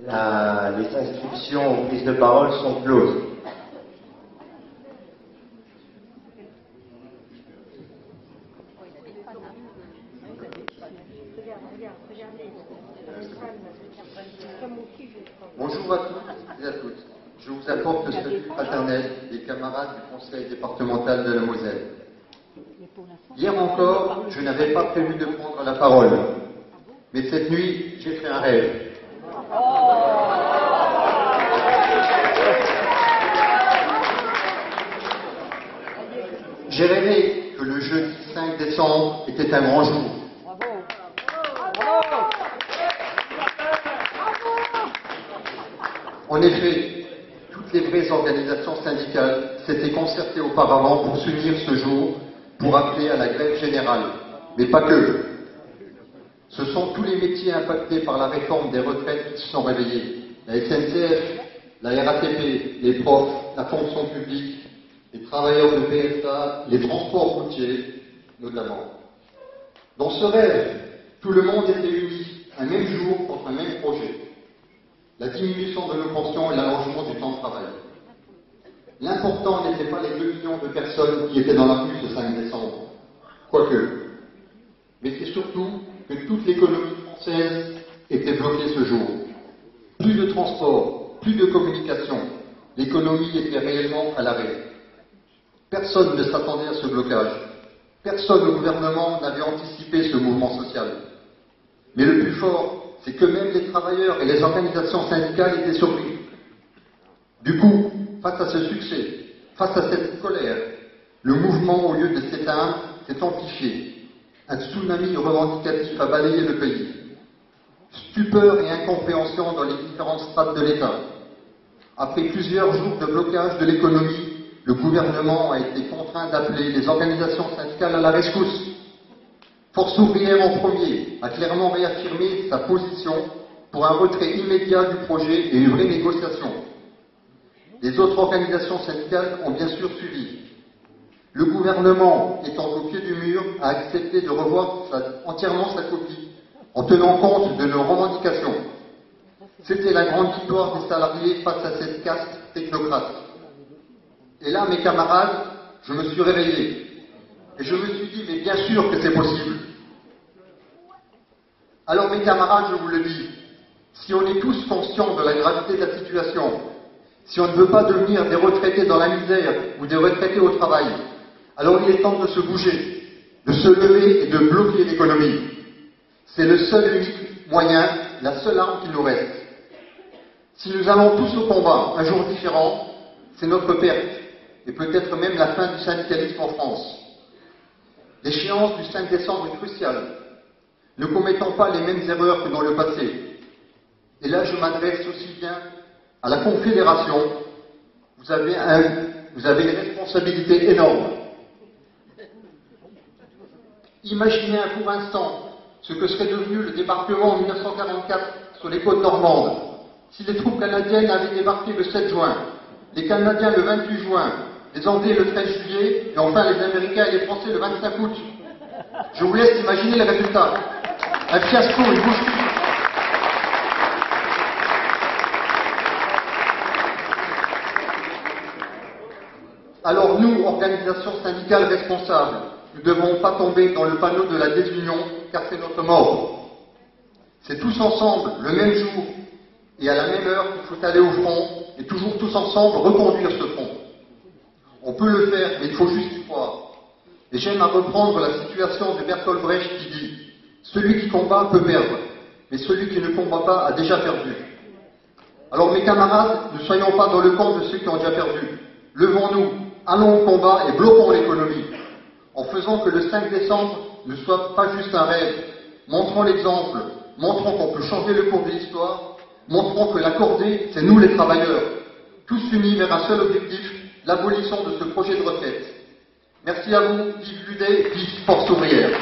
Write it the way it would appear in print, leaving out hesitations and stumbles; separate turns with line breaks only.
Les inscriptions aux prises de parole sont closes.
Bonjour à tous et à toutes. Je vous apporte le salut fraternel des camarades du conseil départemental de la Moselle. Hier encore, je n'avais pas prévu de prendre la parole. Mais cette nuit, j'ai fait un rêve. J'ai rêvé que le jeudi 5 décembre était un grand jour. En effet, toutes les vraies organisations syndicales s'étaient concertées auparavant pour s'unir ce jour, pour appeler à la grève générale. Mais pas que. Ce sont tous les métiers impactés par la réforme des retraites qui se sont réveillés. La SNCF, la RATP, les profs, la fonction publique, les travailleurs de PSA, les transports routiers, notamment. Dans ce rêve, tout le monde était uni, un même jour, contre un même projet. La diminution de nos pensions et l'allongement du temps de travail. L'important n'était pas les 2 millions de personnes qui étaient dans la rue ce 5 décembre, quoique. Mais c'est surtout que toute l'économie française était bloquée ce jour. Plus de transport, plus de communication, l'économie était réellement à l'arrêt. Personne ne s'attendait à ce blocage. Personne au gouvernement n'avait anticipé ce mouvement social. Mais le plus fort, c'est que même les travailleurs et les organisations syndicales étaient surpris. Du coup, face à ce succès, face à cette colère, le mouvement, au lieu de s'éteindre, s'est amplifié. Un tsunami revendicatif a balayé le pays. Stupeur et incompréhension dans les différentes strates de l'État. Après plusieurs jours de blocage de l'économie, le gouvernement a été contraint d'appeler les organisations syndicales à la rescousse. Force ouvrière en premier a clairement réaffirmé sa position pour un retrait immédiat du projet et une vraie négociation. Les autres organisations syndicales ont bien sûr suivi. Le gouvernement, étant au pied du mur, a accepté de revoir entièrement sa copie en tenant compte de nos revendications. C'était la grande victoire des salariés face à cette caste technocrate. Et là, mes camarades, je me suis réveillé. Et je me suis dit, mais bien sûr que c'est possible. Alors mes camarades, je vous le dis, si on est tous conscients de la gravité de la situation, si on ne veut pas devenir des retraités dans la misère ou des retraités au travail, alors il est temps de se bouger, de se lever et de bloquer l'économie. C'est le seul et unique moyen, la seule arme qui nous reste. Si nous allons tous au combat, un jour différent, c'est notre perte, et peut-être même la fin du syndicalisme en France. L'échéance du 5 décembre est cruciale. Ne commettons pas les mêmes erreurs que dans le passé. Et là, je m'adresse aussi bien à la Confédération. Vous avez une responsabilité énorme. Imaginez un court instant ce que serait devenu le débarquement en 1944 sur les côtes normandes, si les troupes canadiennes avaient débarqué le 7 juin, les Canadiens le 28 juin, les Anglais le 13 juillet, et enfin les Américains et les Français le 25 août. Je vous laisse imaginer les résultats. Un fiasco, une boucherie. Alors nous, organisations syndicales responsables, nous ne devons pas tomber dans le panneau de la désunion, car c'est notre mort. C'est tous ensemble, le même jour, et à la même heure qu'il faut aller au front, et toujours tous ensemble reconduire ce front. On peut le faire, mais il faut juste y croire. Et j'aime à reprendre la situation de Bertolt Brecht qui dit « Celui qui combat peut perdre, mais celui qui ne combat pas a déjà perdu. » Alors mes camarades, ne soyons pas dans le camp de ceux qui ont déjà perdu. Levons-nous, allons au combat et bloquons l'économie, en faisant que le 5 décembre ne soit pas juste un rêve. Montrons l'exemple, montrons qu'on peut changer le cours de l'histoire, montrons que la cordée, c'est nous les travailleurs, tous unis vers un seul objectif, l'abolition de ce projet de retraite. Merci à vous, vive l'UDEF, vive Force ouvrière.